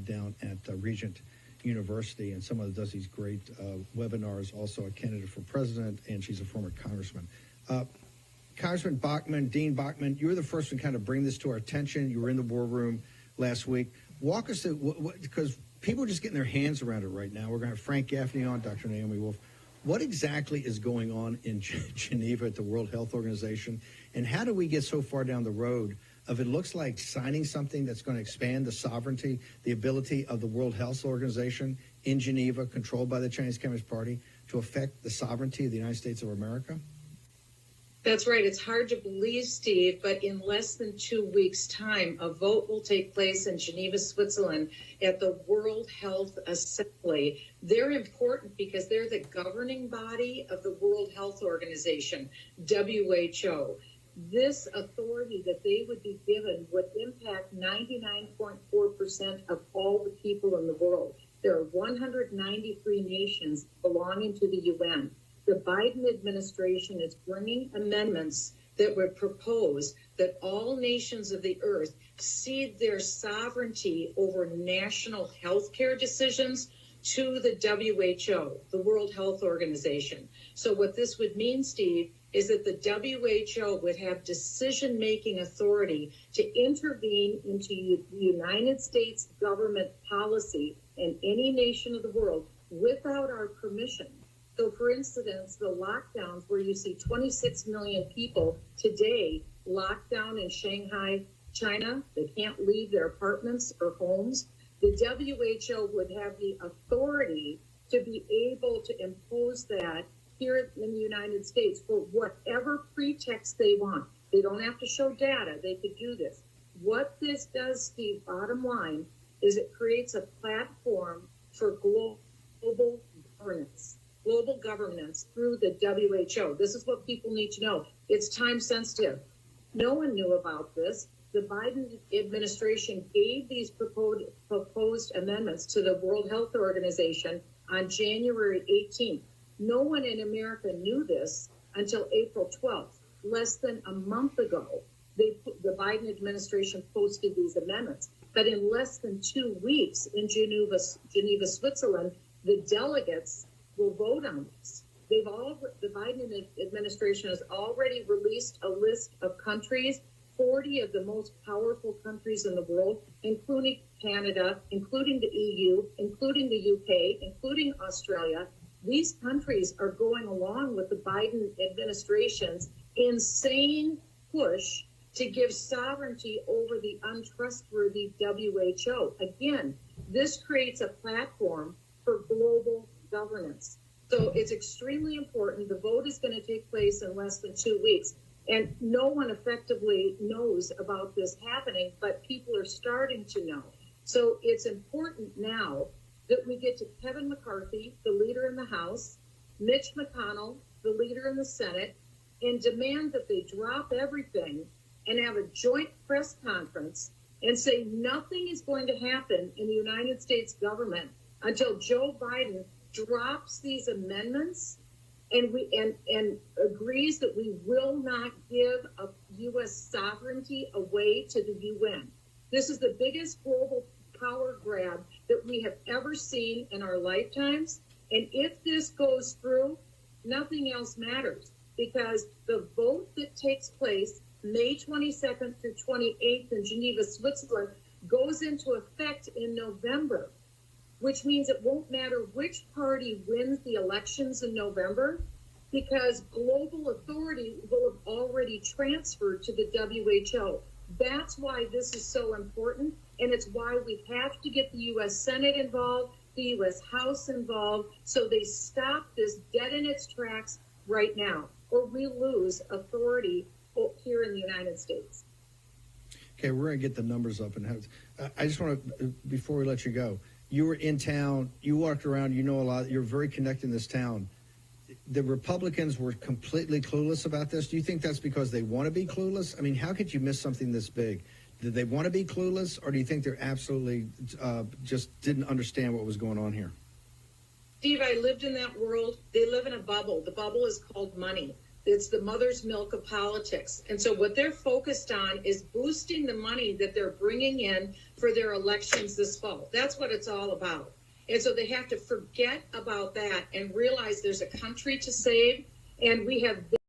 down at Regent University, and someone that does these great webinars, also a candidate for president, and she's a former congressman. Congressman Bachmann, Dean Bachmann, you were the first to kind of bring this to our attention. You were in the war room last week. Walk us through, because people are just getting their hands around it right now. We're going to have Frank Gaffney on, Dr. Naomi Wolf. What exactly is going on in Geneva at the World Health Organization, and how do we get so far down the road of it looks like signing something that's going to expand the sovereignty, the ability of the World Health Organization in Geneva, controlled by the Chinese Communist Party, to affect the sovereignty of the United States of America? That's right. It's hard to believe, Steve, but in less than 2 weeks' time, a vote will take place in Geneva, Switzerland at the World Health Assembly. They're important because they're the governing body of the World Health Organization, WHO. This authority that they would be given would impact 99.4% of all the people in the world. There are 193 nations belonging to the UN. The Biden administration is bringing amendments that would propose that all nations of the earth cede their sovereignty over national health care decisions to the WHO, the World Health Organization. So what this would mean, Steve, is that the WHO would have decision-making authority to intervene into the United States government policy in any nation of the world without our permission. So, for instance, the lockdowns where you see 26 million people today locked down in Shanghai, China, they can't leave their apartments or homes. The WHO would have the authority to be able to impose that here in the United States for whatever pretext they want. They don't have to show data. They could do this. What this does, Steve, bottom line, is it creates a platform for global governance. Global governance through the WHO. This is what people need to know. It's time sensitive. No one knew about this. The Biden administration gave these proposed amendments to the World Health Organization on January 18th. No one in America knew this until April 12th. Less than a month ago, the Biden administration posted these amendments. But in less than 2 weeks in Geneva, Switzerland, the delegates will vote on this. The Biden administration has already released a list of countries, 40 of the most powerful countries in the world, including Canada, including the EU, including the UK, including Australia. These countries are going along with the Biden administration's insane push to give sovereignty over the untrustworthy WHO. Again, this creates a platform for global governance. So it's extremely important. The vote is going to take place in less than 2 weeks. And no one effectively knows about this happening, but people are starting to know. So it's important now that we get to Kevin McCarthy, the leader in the House, Mitch McConnell, the leader in the Senate, and demand that they drop everything and have a joint press conference and say nothing is going to happen in the United States government until Joe Biden drops these amendments and agrees that we will not give a U.S. sovereignty away to the UN. This is the biggest global power grab that we have ever seen in our lifetimes. And if this goes through, nothing else matters, because the vote that takes place May 22nd through 28th in Geneva, Switzerland, goes into effect in November, which means it won't matter which party wins the elections in November, because global authority will have already transferred to the WHO. That's why this is so important, and it's why we have to get the U.S. Senate involved, the U.S. House involved, so they stop this dead in its tracks right now, or we lose authority here in the United States. Okay, we're going to get the numbers up. And I just want to, before we let you go, you were in town, you walked around, you know a lot, you're very connected in this town. The Republicans were completely clueless about this. Do you think that's because they want to be clueless? I mean, how could you miss something this big? Did they want to be clueless, or do you think they're absolutely just didn't understand what was going on here? Steve, I lived in that world. They live in a bubble. The bubble is called money. It's the mother's milk of politics. And so what they're focused on is boosting the money that they're bringing in for their elections this fall. That's what it's all about. And so they have to forget about that and realize there's a country to save, and we have